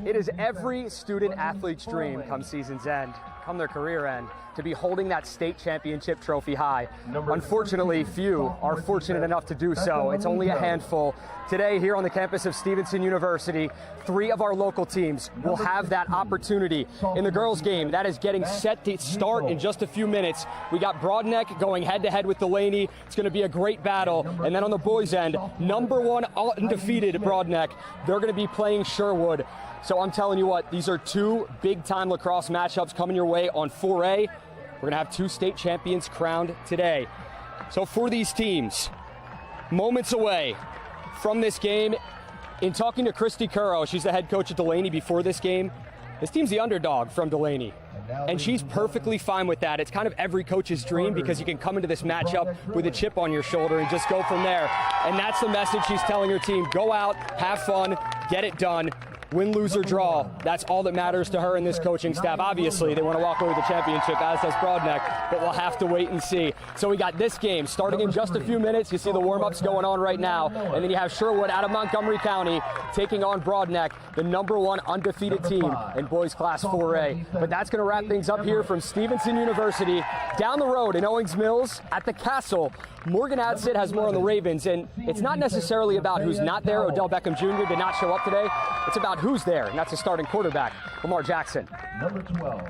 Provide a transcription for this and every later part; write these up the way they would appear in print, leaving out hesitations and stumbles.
It is every student-athlete's dream come season's end, come their career end, to be holding that state championship trophy high. Unfortunately, few are fortunate enough to do so. It's only a handful. Today, here on the campus of Stevenson University, 3 of our local teams will have that opportunity. In the girls' game, that is getting set to start in just a few minutes. We got Broadneck going head-to-head with Delaney. It's going to be a great battle. And then on the boys' end, number 1 undefeated Broadneck. They're going to be playing Sherwood. So I'm telling you what, these are 2 big-time lacrosse matchups coming your way on 4A. We're going to have 2 state champions crowned today. So for these teams, moments away from this game, in talking to Christy Curro, she's the head coach at Delaney before this game, this team's the underdog from Delaney. And she's perfectly fine with that. It's kind of every coach's dream because you can come into this matchup with a chip on your shoulder and just go from there. And that's the message she's telling her team. Go out, have fun, get it done. Win, lose, or draw, that's all that matters to her and this coaching staff. Obviously, they want to walk away with the championship, as does Broadneck, but we'll have to wait and see. So we got this game starting in just a few minutes. You see the warm-ups going on right now. And then you have Sherwood out of Montgomery County taking on Broadneck, the #1 undefeated team in boys class 4A. But that's going to wrap things up here from Stevenson University. Down the road in Owings Mills at the Castle, Morgan Adsit has more on the Ravens, and it's not necessarily about who's not there. Odell Beckham Jr. did not show up today. It's about who's there, and that's a starting quarterback, Lamar Jackson. Number 12.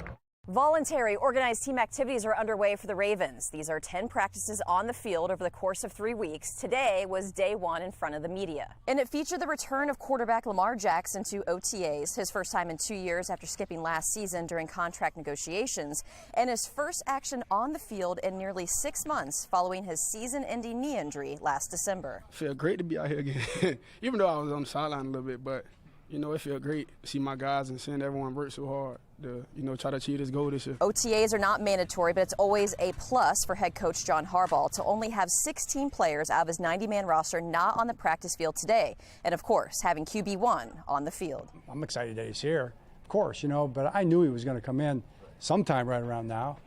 Voluntary organized team activities are underway for the Ravens. These are 10 practices on the field over the course of 3 weeks. Today was day 1 in front of the media. And it featured the return of quarterback Lamar Jackson to OTAs, his first time in 2 years after skipping last season during contract negotiations, and his first action on the field in nearly 6 months following his season-ending knee injury last December. It felt great to be out here again, even though I was on the sideline a little bit, but you know, it felt great to see my guys and seeing everyone work so hard to, try to achieve this goal this year. OTAs are not mandatory, but it's always a plus for head coach John Harbaugh to only have 16 players out of his 90-man roster not on the practice field today. And, of course, having QB1 on the field. I'm excited that he's here, of course, but I knew he was going to come in sometime right around now.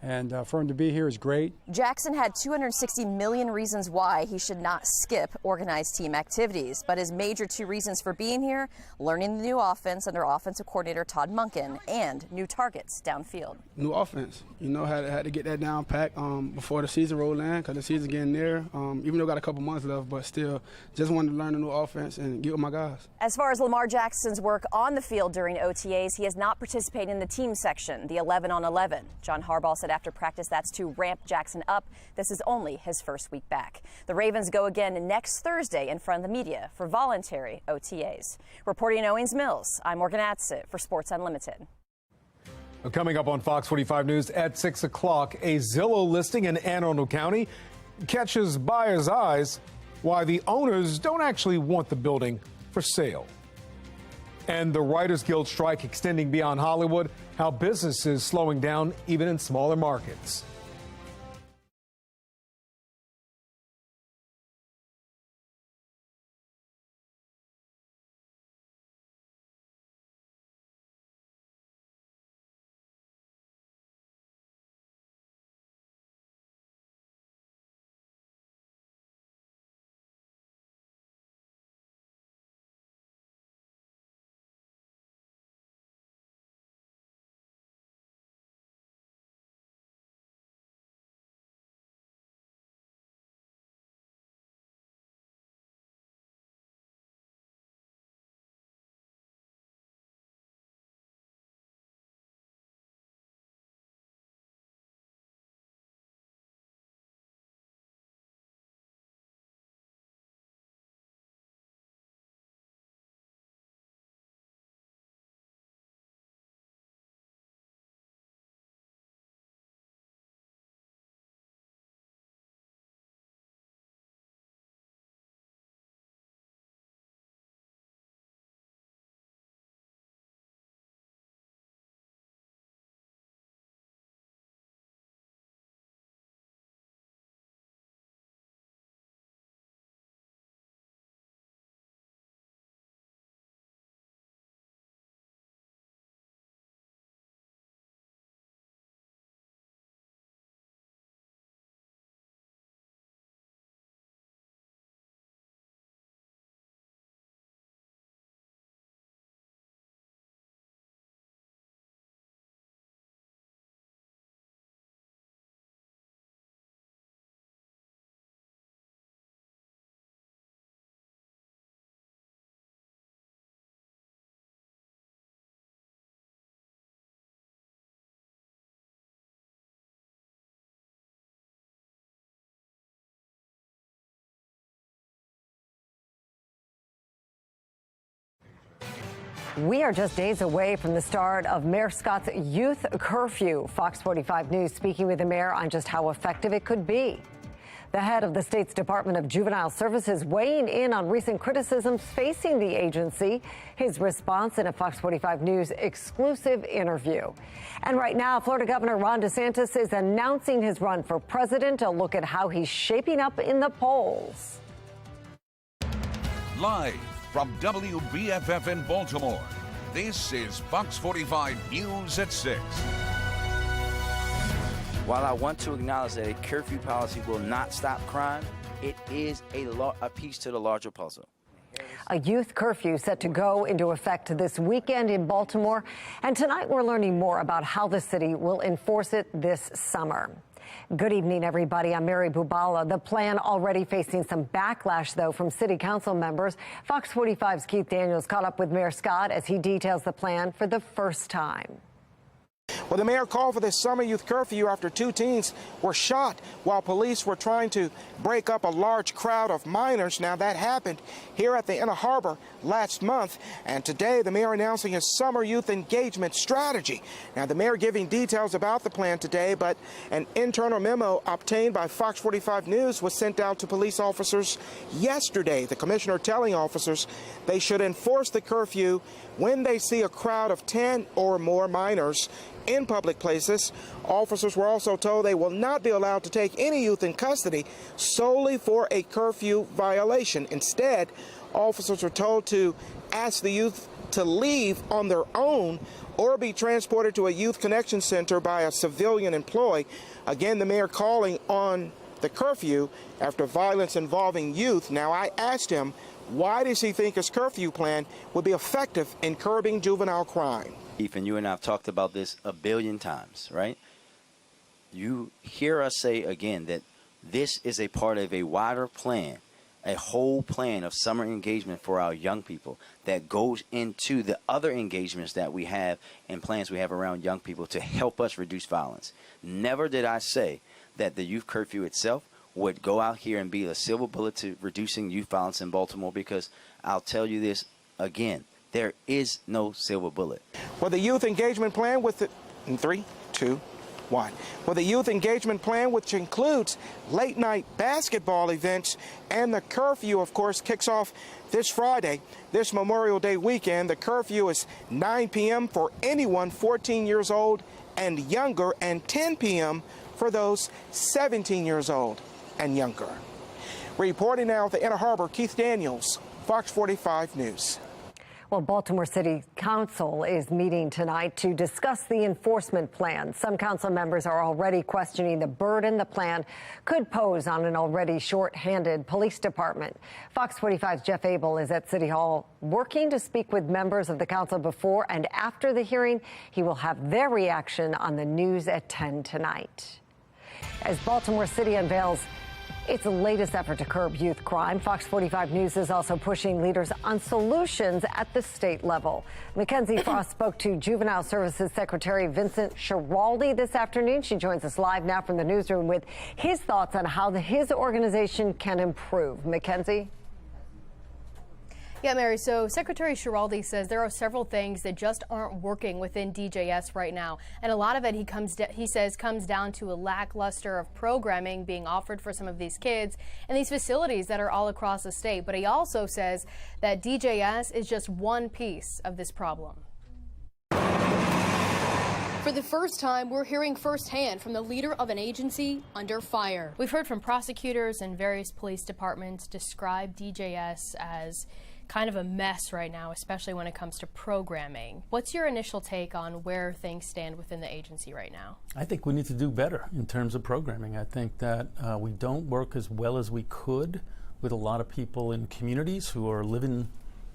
And for him to be here is great. Jackson had 260 million reasons why he should not skip organized team activities. But his major 2 reasons for being here, learning the new offense under offensive coordinator Todd Monken and new targets downfield. New offense, had to get that down packed before the season rolled in because the season's getting near. Even though got a couple months left, but still just wanted to learn a new offense and get with my guys. As far as Lamar Jackson's work on the field during OTAs, he has not participated in the team section, the 11-on-11. John Harbaugh said after practice that's to ramp Jackson up. This is only his first week back. The Ravens go again next Thursday in front of the media for voluntary OTAs. Reporting in Owings Mills, I'm Morgan Adsit for Sports Unlimited. Coming up on Fox 45 News at 6 o'clock, a Zillow listing in Anne Arundel County catches buyers' eyes why the owners don't actually want the building for sale. And the Writers Guild strike extending beyond Hollywood, how business is slowing down even in smaller markets. We are just days away from the start of Mayor Scott's youth curfew. Fox 45 News speaking with the mayor on just how effective it could be. The head of the state's Department of Juvenile Services weighing in on recent criticisms facing the agency. His response in a Fox 45 News exclusive interview. And right now, Florida Governor Ron DeSantis is announcing his run for president. A look at how he's shaping up in the polls. Live from WBFF in Baltimore, this is Fox 45 News at 6. While I want to acknowledge that a curfew policy will not stop crime, it is a piece to the larger puzzle. A youth curfew set to go into effect this weekend in Baltimore. And tonight we're learning more about how the city will enforce it this summer. Good evening, everybody. I'm Mary Bubala. The plan already facing some backlash, though, from city council members. Fox 45's Keith Daniels caught up with Mayor Scott as he details the plan for the first time. Well, the mayor called for this summer youth curfew after 2 teens were shot while police were trying to break up a large crowd of minors. Now, that happened here at the Inner Harbor last month, and today the mayor announcing his summer youth engagement strategy. Now, the mayor giving details about the plan today, but an internal memo obtained by Fox 45 News was sent out to police officers yesterday. The commissioner telling officers they should enforce the curfew when they see a crowd of 10 or more minors in public places. Officers were also told they will not be allowed to take any youth in custody solely for a curfew violation. Instead, officers are told to ask the youth to leave on their own or be transported to a youth connection center by a civilian employee. Again, the mayor calling on the curfew after violence involving youth. Now, I asked him, why does he think his curfew plan would be effective in curbing juvenile crime? Ethan, you and I have talked about this a billion times, right? You hear us say again that this is a part of a wider plan, a whole plan of summer engagement for our young people that goes into the other engagements that we have and plans we have around young people to help us reduce violence. Never did I say that the youth curfew itself would go out here and be a silver bullet to reducing youth violence in Baltimore, because I'll tell you this again, there is no silver bullet. Well, the youth engagement plan with the 3, 2, 1. Well, the youth engagement plan, which includes late night basketball events, and the curfew, of course, kicks off this Friday, this Memorial Day weekend. The curfew is 9 p.m. for anyone 14 years old and younger, and 10 p.m. for those 17 years old and younger. Reporting now at the Inner Harbor, Keith Daniels, Fox 45 News. Well, Baltimore City Council is meeting tonight to discuss the enforcement plan. Some council members are already questioning the burden the plan could pose on an already short-handed police department. Fox 45's Jeff Abel is at City Hall working to speak with members of the council before and after the hearing. He will have their reaction on the news at 10 tonight. As Baltimore City unveils its latest effort to curb youth crime, Fox 45 News is also pushing leaders on solutions at the state level. Mackenzie Frost spoke to Juvenile Services Secretary Vincent Schiraldi this afternoon. She joins us live now from the newsroom with his thoughts on how his organization can improve. Mackenzie? Yeah, Mary, so Secretary Schiraldi says there are several things that just aren't working within DJS right now. And a lot of it, he says, comes down to a lackluster of programming being offered for some of these kids and these facilities that are all across the state. But he also says that DJS is just one piece of this problem. For the first time, we're hearing firsthand from the leader of an agency under fire. We've heard from prosecutors and various police departments describe DJS as kind of a mess right now, especially when it comes to programming. What's your initial take on where things stand within the agency right now? I think we need to do better in terms of programming. I think that we don't work as well as we could with a lot of people in communities who are living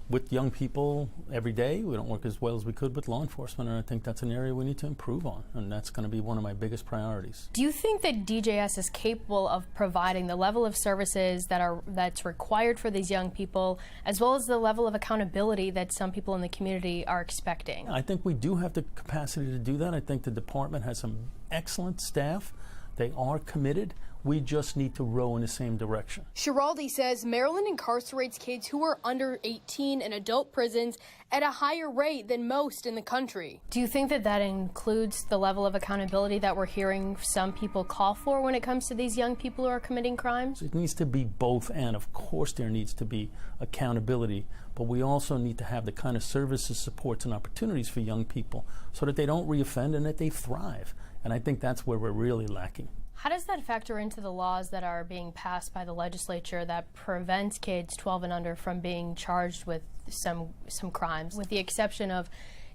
with young people every day. We don't work as well as we could with law enforcement, and I think that's an area we need to improve on, and that's going to be one of my biggest priorities. Do you think that DJS is capable of providing the level of services that's required for these young people, as well as the level of accountability that some people in the community are expecting? I think we do have the capacity to do that. I think the department has some excellent staff. They are committed. We just need to row in the same direction. Schiraldi says Maryland incarcerates kids who are under 18 in adult prisons at a higher rate than most in the country. Do you think that that includes the level of accountability that we're hearing some people call for when it comes to these young people who are committing crimes? It needs to be both, and of course there needs to be accountability, but we also need to have the kind of services, supports, and opportunities for young people so that they don't reoffend and that they thrive. And I think that's where we're really lacking. How does that factor into the laws that are being passed by the legislature that prevents kids 12 and under from being charged with some crimes, with the exception of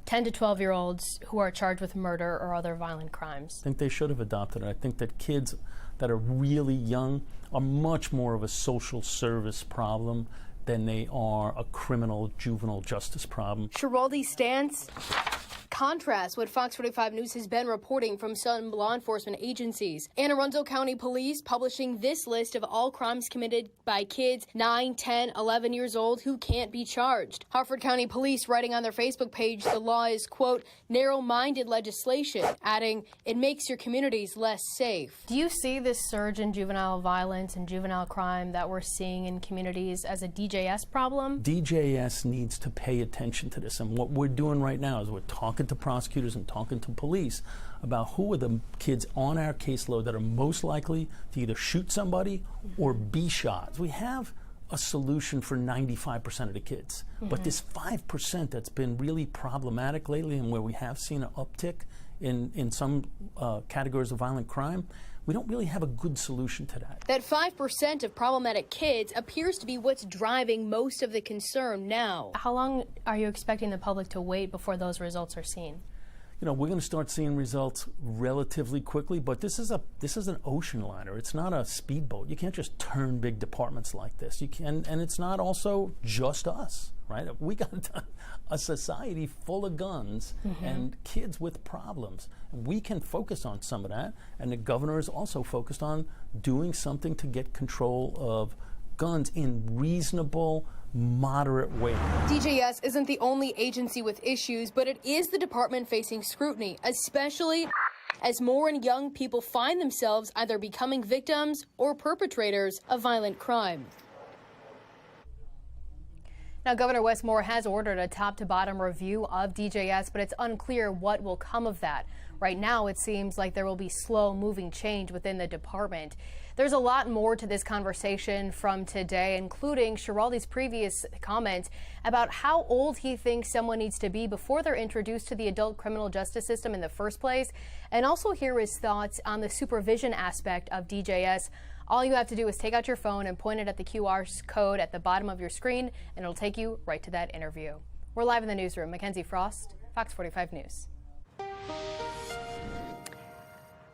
10 to 12-year-olds who are charged with murder or other violent crimes? I think they should have adopted it. I think that kids that are really young are much more of a social service problem than they are a criminal juvenile justice problem. Schiraldi's stance contrasts what Fox 45 News has been reporting from some law enforcement agencies. Anne Arundel County Police publishing this list of all crimes committed by kids 9, 10, 11 years old who can't be charged. Harford County Police writing on their Facebook page the law is, quote, narrow-minded legislation, adding it makes your communities less safe. Do you see this surge in juvenile violence and juvenile crime that we're seeing in communities as a DJS problem? DJS needs to pay attention to this, and what we're doing right now is we're talking to prosecutors and talking to police about who are the kids on our caseload that are most likely to either shoot somebody or be shot. We have a solution for 95% of the kids, but this 5% that's been really problematic lately and where we have seen an uptick in some categories of violent crime, we don't really have a good solution to that. That 5% of problematic kids appears to be what's driving most of the concern now. How long are you expecting the public to wait before those results are seen? You know, we're going to start seeing results relatively quickly, but this is an ocean liner. It's not a speedboat. You can't just turn big departments like this. You can, and it's not also just us, right? We got a society full of guns and kids with problems. We can focus on some of that, and the governor is also focused on doing something to get control of guns in reasonable, moderate way. DJS isn't the only agency with issues, but it is the department facing scrutiny, especially as more and young people find themselves either becoming victims or perpetrators of violent crime. Now, Governor Wes Moore has ordered a top-to-bottom review of DJS, but it's unclear what will come of that. Right now, it seems like there will be slow-moving change within the department. There's a lot more to this conversation from today, including Schiraldi's previous comment about how old he thinks someone needs to be before they're introduced to the adult criminal justice system in the first place, and also hear his thoughts on the supervision aspect of DJS. All you have to do is take out your phone and point it at the QR code at the bottom of your screen, and it'll take you right to that interview. We're live in the newsroom. Mackenzie Frost, Fox 45 News.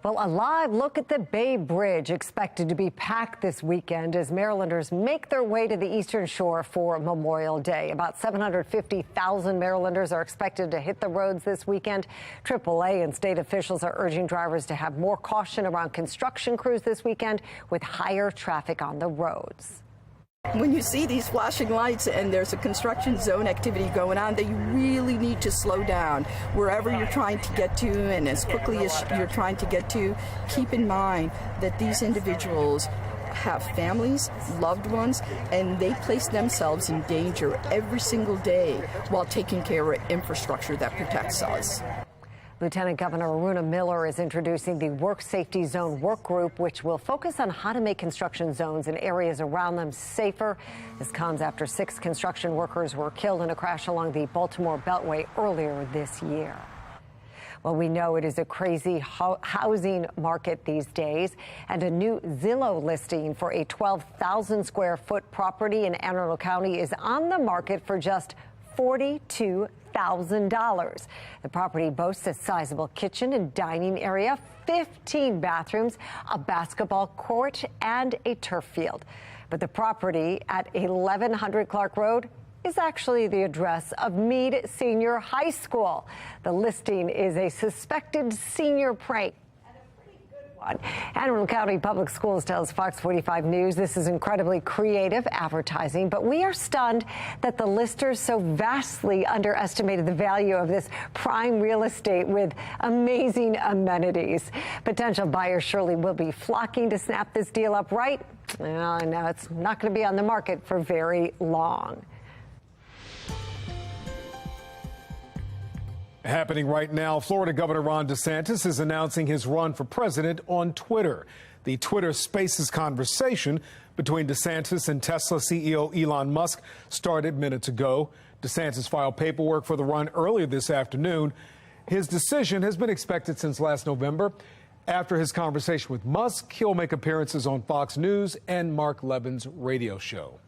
Well, a live look at the Bay Bridge expected to be packed this weekend as Marylanders make their way to the Eastern Shore for Memorial Day. About 750,000 Marylanders are expected to hit the roads this weekend. AAA and state officials are urging drivers to have more caution around construction crews this weekend with higher traffic on the roads. When you see these flashing lights and there's a construction zone activity going on, that you really need to slow down wherever you're trying to get to, and as quickly as you're trying to get to, keep in mind that these individuals have families, loved ones, and they place themselves in danger every single day while taking care of infrastructure that protects us. Lieutenant Governor Aruna Miller is introducing the Work Safety Zone Work Group, which will focus on how to make construction zones and areas around them safer. This comes after 6 construction workers were killed in a crash along the Baltimore Beltway earlier this year. Well, we know it is a crazy housing market these days, and a new Zillow listing for a 12,000 square foot property in Anne Arundel County is on the market for just $42,000. The property boasts a sizable kitchen and dining area, 15 bathrooms, a basketball court, and a turf field. But the property at 1100 Clark Road is actually the address of Meade Senior High School. The listing is a suspected senior prank. Anne County Public Schools tells Fox 45 News this is incredibly creative advertising, but we are stunned that the listers so vastly underestimated the value of this prime real estate with amazing amenities. Potential buyers surely will be flocking to snap this deal up, right? No, it's not going to be on the market for very long. Happening right now, Florida Governor Ron DeSantis is announcing his run for president on Twitter. The Twitter Spaces conversation between DeSantis and Tesla CEO Elon Musk started minutes ago. DeSantis filed paperwork for the run earlier this afternoon. His decision has been expected since last November. After his conversation with Musk, he'll make appearances on Fox News and Mark Levin's radio show.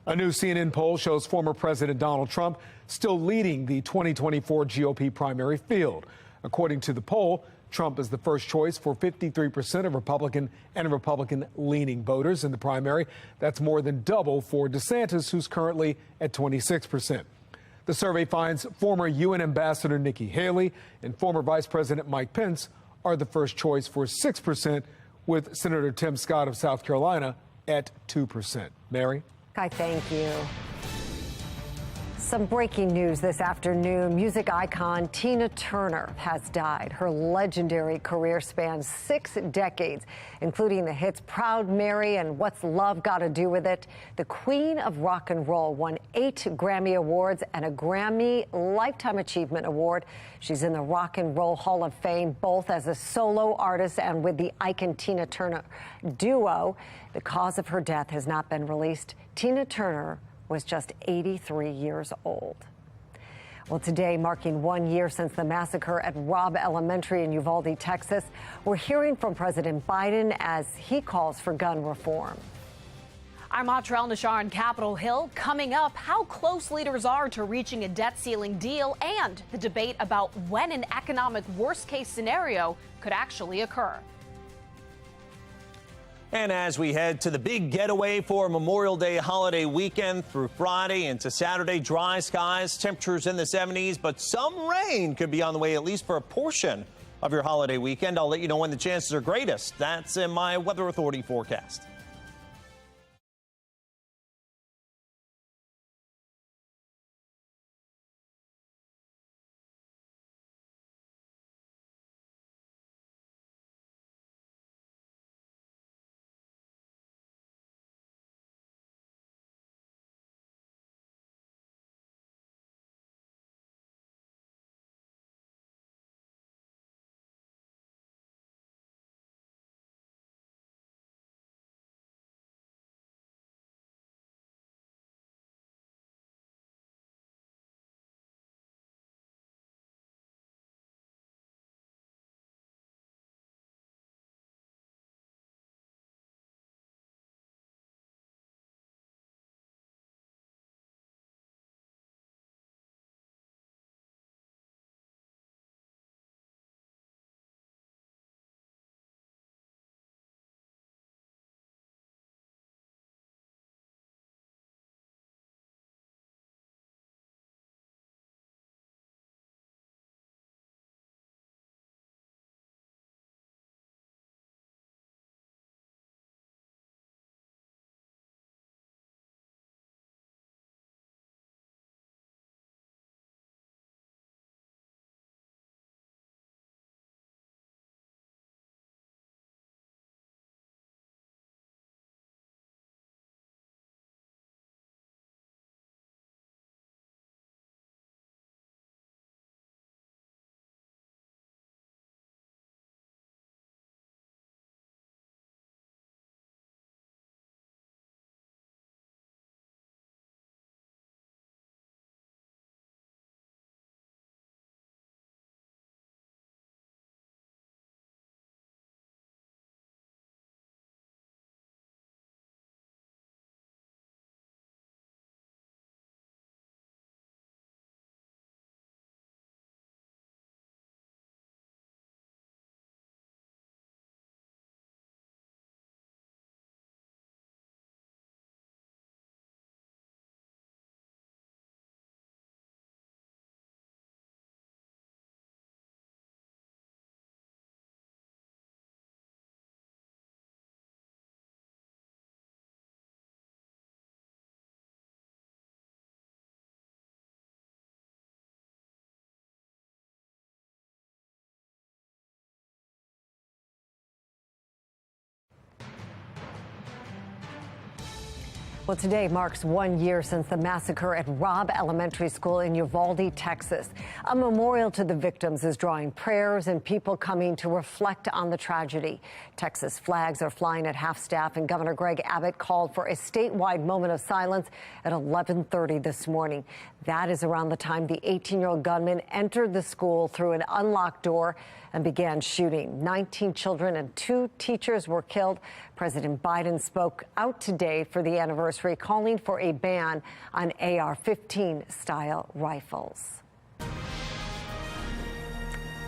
A new CNN poll shows former President Donald Trump still leading the 2024 GOP primary field. According to the poll, Trump is the first choice for 53% of Republican and Republican-leaning voters in the primary. That's more than double for DeSantis, who's currently at 26%. The survey finds former UN Ambassador Nikki Haley and former Vice President Mike Pence are the first choice for 6%, with Senator Tim Scott of South Carolina at 2%. Mary? I thank you. Some breaking news this afternoon. Music icon Tina Turner has died. Her legendary career spans 6 decades, including the hits Proud Mary and What's Love Gotta Do With It. The Queen of Rock and Roll won 8 Grammy Awards and a Grammy Lifetime Achievement Award. She's in the Rock and Roll Hall of Fame, both as a solo artist and with the Icon Tina Turner duo. The cause of her death has not been released. Tina Turner was just 83 years old. Well, today, marking 1 year since the massacre at Robb Elementary in Uvalde, Texas, we're hearing from President Biden as he calls for gun reform. I'm Montreal Nashar on Capitol Hill. Coming up, how close leaders are to reaching a debt ceiling deal and the debate about when an economic worst-case scenario could actually occur. And as we head to the big getaway for Memorial Day holiday weekend through Friday into Saturday, dry skies, temperatures in the 70s, but some rain could be on the way, at least for a portion of your holiday weekend. I'll let you know when the chances are greatest. That's in my Weather Authority forecast. Well, today marks 1 year since the massacre at Robb Elementary School in Uvalde, Texas. A memorial to the victims is drawing prayers and people coming to reflect on the tragedy. Texas flags are flying at half-staff, and Governor Greg Abbott called for a statewide moment of silence at 11:30 this morning. That is around the time the 18-year-old gunman entered the school through an unlocked door and began shooting. 19 children and 2 teachers were killed. President Biden spoke out today for the anniversary, calling for a ban on AR-15 style rifles.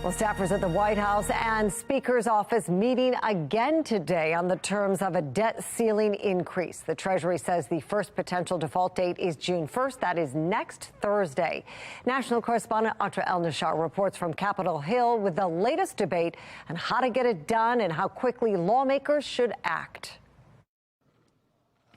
Well, staffers at the White House and Speaker's office meeting again today on the terms of a debt ceiling increase. The Treasury says the first potential default date is June 1st. That is next Thursday. National correspondent Atra El-Nashar reports from Capitol Hill with the latest debate on how to get it done and how quickly lawmakers should act.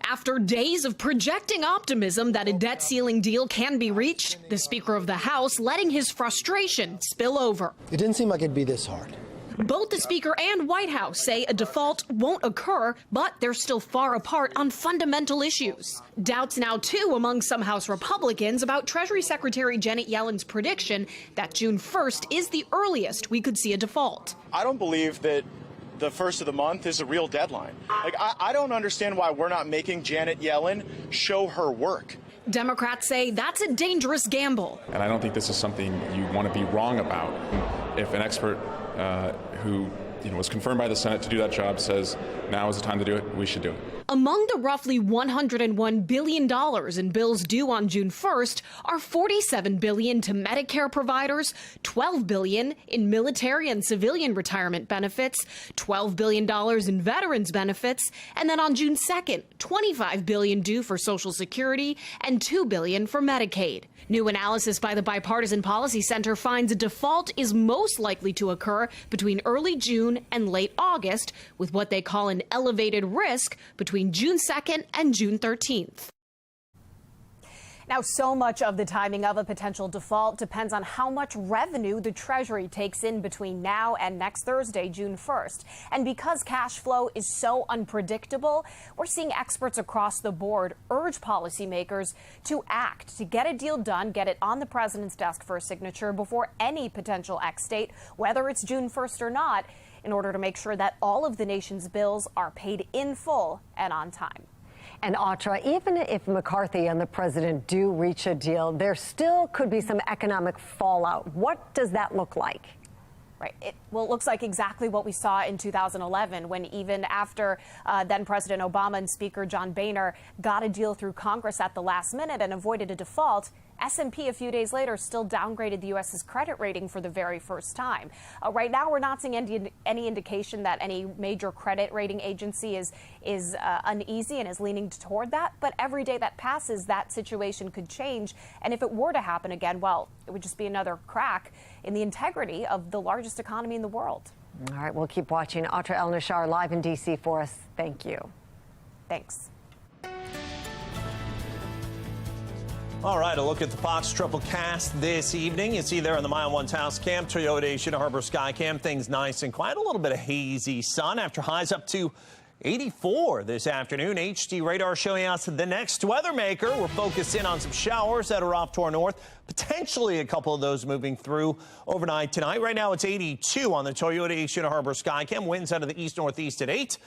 After days of projecting optimism that a debt ceiling deal can be reached, the Speaker of the House letting his frustration spill over. It didn't seem like it'd be this hard. Both the Speaker and White House say a default won't occur, but they're still far apart on fundamental issues. Doubts now, too, among some House Republicans about Treasury Secretary Janet Yellen's prediction that June 1st is the earliest we could see a default. I don't believe that the first of the month is a real deadline. I don't understand why we're not making Janet Yellen show her work. Democrats say that's a dangerous gamble. And I don't think this is something you want to be wrong about. If an expert who was confirmed by the Senate to do that job says now is the time to do it, we should do it. Among the roughly $101 billion in bills due on June 1st are $47 billion to Medicare providers, $12 billion in military and civilian retirement benefits, $12 billion in veterans benefits, and then on June 2nd, $25 billion due for Social Security and $2 billion for Medicaid. New analysis by the Bipartisan Policy Center finds a default is most likely to occur between early June and late August, with what they call an elevated risk between June 2nd and June 13th. Now, so much of the timing of a potential default depends on how much revenue the Treasury takes in between now and next Thursday, June 1st. And because cash flow is so unpredictable, we're seeing experts across the board urge policymakers to act, to get a deal done, get it on the president's desk for a signature before any potential X date, whether it's June 1st or not, in order to make sure that all of the nation's bills are paid in full and on time. And Atra, even if McCarthy and the president do reach a deal, there still could be some economic fallout. What does that look like? Right. It looks like exactly what we saw in 2011, when even after then President Obama and Speaker John Boehner got a deal through Congress at the last minute and avoided a default, S&P a few days later still downgraded the U.S.'s credit rating for the very first time. Right now, we're not seeing any indication that any major credit rating agency is uneasy and is leaning toward that. But every day that passes, that situation could change. And if it were to happen again, well, it would just be another crack in the integrity of the largest economy in the world. All right, we'll keep watching. Atra El-Nashar live in D.C. for us. Thank you. Thanks. All right, a look at the Fox Triple Cast this evening. You see there in the Mile 1 Taos Cam, Toyota Shina Harbor Sky Cam, things nice and quiet. A little bit of hazy sun after highs up to 84 this afternoon. HD radar showing us the next weather maker. We're focused in on some showers that are off to our north. Potentially a couple of those moving through overnight tonight. Right now it's 82 on the Toyota Shina Harbor Sky Cam. Winds out of the east-northeast at 8.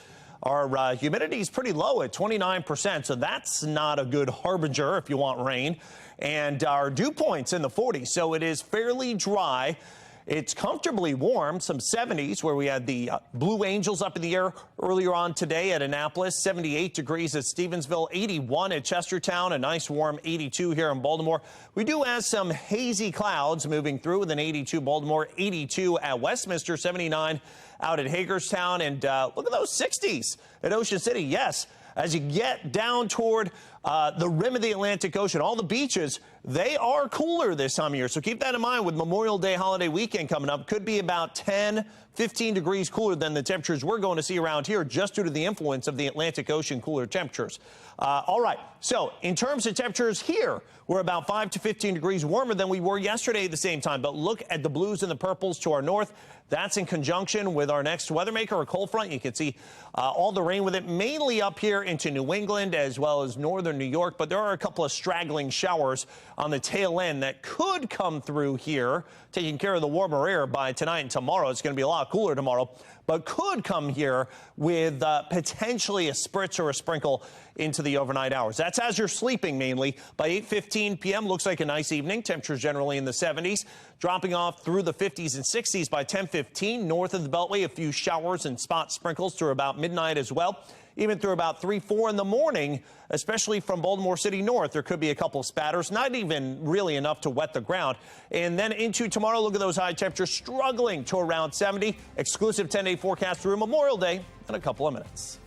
Our humidity is pretty low at 29%, so that's not a good harbinger if you want rain. And our dew point's in the 40s, so it is fairly dry. It's comfortably warm, some 70s, where we had the Blue Angels up in the air earlier on today at Annapolis, 78 degrees at Stevensville, 81 at Chestertown, a nice warm 82 here in Baltimore. We do have some hazy clouds moving through with an 82 Baltimore, 82 at Westminster, 79 out at Hagerstown, and look at those 60s at Ocean City. Yes, as you get down toward The rim of the Atlantic Ocean, all the beaches, they are cooler this time of year. So keep that in mind with Memorial Day holiday weekend coming up. Could be about 10, 15 degrees cooler than the temperatures we're going to see around here just due to the influence of the Atlantic Ocean cooler temperatures. All right, so in terms of temperatures here, we're about 5 to 15 degrees warmer than we were yesterday at the same time. But look at the blues and the purples to our north. That's in conjunction with our next weather maker, a cold front. You can see all the rain with it, mainly up here into New England as well as northern New York. But there are a couple of straggling showers on the tail end that could come through here, taking care of the warmer air by tonight and tomorrow. It's going to be a lot cooler tomorrow, but could come here with potentially a spritz or a sprinkle into the overnight hours. That's as you're sleeping mainly. By 8:15 p.m. looks like a nice evening. Temperatures generally in the 70s, dropping off through the 50s and 60s by 10:15. North of the Beltway, a few showers and spot sprinkles through about midnight as well. Even through about 3, 4 in the morning, especially from Baltimore City north, there could be a couple of spatters, not even really enough to wet the ground. And then into tomorrow, look at those high temperatures struggling to around 70. Exclusive 10-day forecast through Memorial Day in a couple of minutes.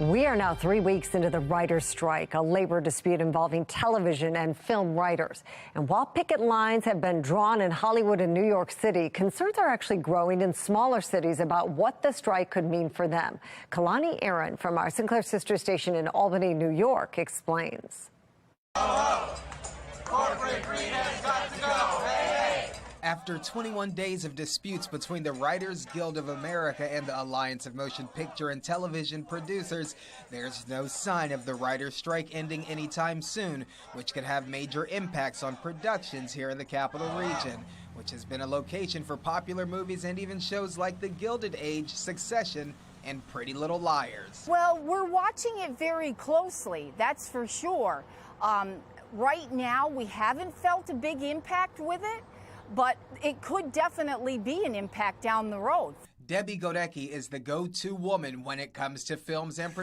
We are now 3 weeks into the writers' strike, a labor dispute involving television and film writers. And while picket lines have been drawn in Hollywood and New York City, concerns are actually growing in smaller cities about what the strike could mean for them. Kalani Aaron from our Sinclair sister station in Albany, New York, explains. Corporate greed has got to go. Hey, hey. After 21 days of disputes between the Writers Guild of America and the Alliance of Motion Picture and Television Producers, there's no sign of the writers' strike ending anytime soon, which could have major impacts on productions here in the Capital Region, which has been a location for popular movies and even shows like The Gilded Age, Succession, and Pretty Little Liars. Well, we're watching it very closely, that's for sure. Right now, we haven't felt a big impact with it, but it could definitely be an impact down the road. Debbie Godecki is the go-to woman when it comes to films and productions.